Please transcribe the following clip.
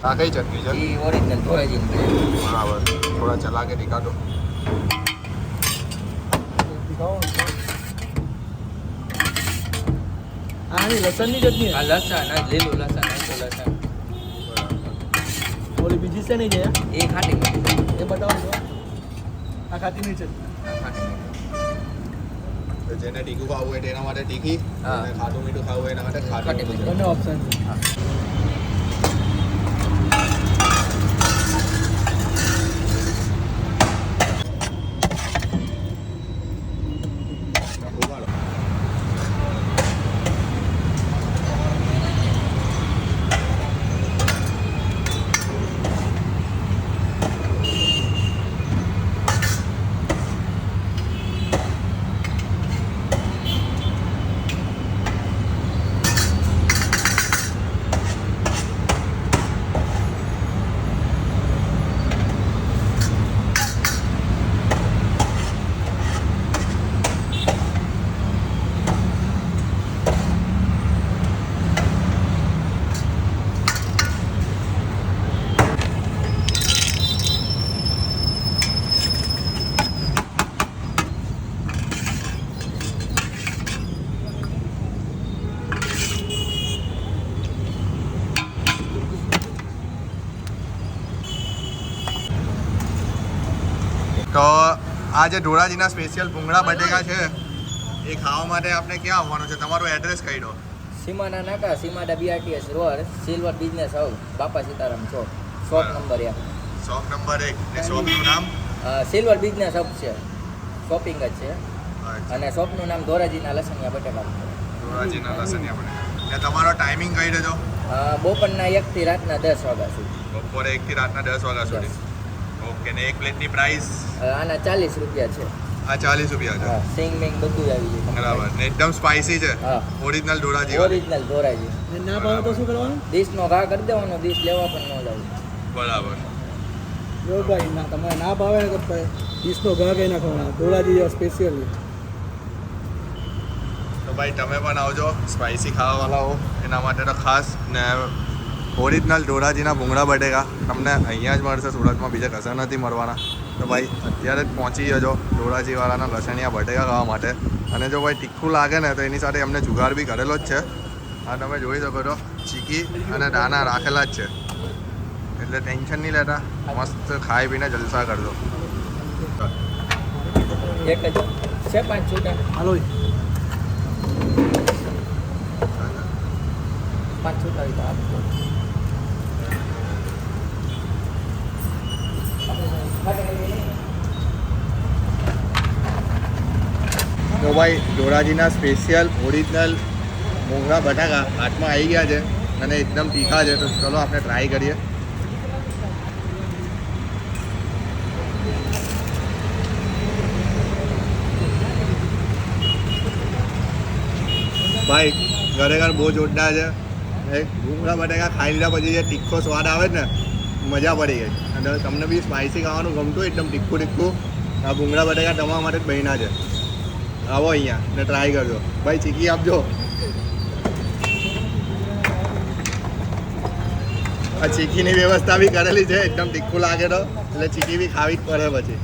આ કઈ ચટણી છે? એ ઓરિજિનલ ધોરાજીની બરાબર, થોડા ચલા કે દિખા દો. આની લસણની ચટણી આ લસણ લીલું લસણ લસણ ઓલી બીજી છે નહીં છે એ ખાટી મીઠી એ બતાવો છો. આ ખાતીની ચટણી આ ખાટી મીઠી તો જેને તીખું ખાવું હોય તેના માટે તીખી, હા. અને ખાટું મીઠું ખાવું હોય એના માટે ખાટું ખાટી મીઠું. બંને ઓપ્શન છે. ઉગાડો. તો આ જે ધોરાજીના સ્પેશિયલ ભૂંગળા બટેકા છે એ ખાવા માટે આપણે ક્યાં આવવાનું છે? તમારું એડ્રેસ કહી દો. સીમાના નાકા સીમાડા BRTS road silver business house બાપા સીતારામ ચોક શોપ નંબર 1 શોપ નંબર 1 ને શોપનું નામ? સિલ્વર બિઝનેસ હાઉસ છે, શોપિંગ જ છે. અચ્છા, અને શોપનું નામ ધોરાજીના લસણિયા બટેકા છે. ધોરાજીના લસણિયા બટેકા. ને તમારો ટાઈમિંગ કહી દેજો. બપોરના 1 થી રાતના 10 વાગ્યા સુધી. બપોરે 1 થી રાતના 10 વાગ્યા સુધી. ઓકે, ને એક પ્લેટની પ્રાઇસ? આના 40 રૂપિયા છે. આ 40 રૂપિયા છે. હા, સિંગ મિંગ બધું જ આવી જાય. બરાબર, ને એકદમ સ્પાઇસી છે. હા, ઓરિજિનલ ધોરાજી વાળી. ઓરિજિનલ ધોરાજી. ને ના ભાવે તો શું કરવાનું? ડીશનો ઘા કરી દેવાનો, ડીશ લેવા પણ ન જવું. બરાબર. જો ભાઈ ના તમારે ના ભાવે ને તો ભાઈ ડીશનો ઘા કઈ નાખવાના ધોળાજી સ્પેશિયલી. તો ભાઈ તમે પણ આવજો, સ્પાઇસી ખાવાવાળા હો એના માટે તો ખાસ. ને ઓરિજિનલ ધોરાજીના ભૂંગળા બટેકા તમને અહીંયા જ મળશે, સુરતમાં બીજા કશે નથી મળવાના. તો ભાઈ અત્યારે જ પહોંચી જજો ધોરાજીવાળાના લસણિયા બટેકા ખાવા માટે. અને જો ભાઈ તીખું લાગે ને તો એની સાથે એમને જુગાર બી કરેલો જ છે. આ તમે જોઈ શકો છો, ચીકી અને દાણા રાખેલા જ છે, એટલે ટેન્શન નહીં લેતા, મસ્ત ખાઈ પીને જલસા કરજો. એક જ છે 5 છૂટા. હાલો 5 છૂટા હોય તો આપજો. તો ભાઈ ધોરાજીના સ્પેશિયલ ઓરિજિનલ ભૂંગળા બટાકા હાથમાં આવી ગયા છે અને એકદમ તીખા છે. તો ચલો આપણે ટ્રાય કરીએ. ભાઈ ખરેખર બહુ જોરદાર છે. એક ભૂંગળા બટાકા ખાઈ લીધા પછી જે તીખો સ્વાદ આવે ને મજા પડી ગઈ. અને તમને બી સ્પાઇસી ખાવાનું ગમતું હોય એકદમ તીખું તીખું, આ ભૂંગળા બટાકા તમારા માટે જ બન્યા છે. આવો અહીંયા ને ટ્રાય કરજો. ભાઈ ચીકી આપજો. આ ચીકીની વ્યવસ્થા બી કરેલી છે, એકદમ તીખું લાગે તો એટલે ચીકી બી ખાવી જ પડે પછી.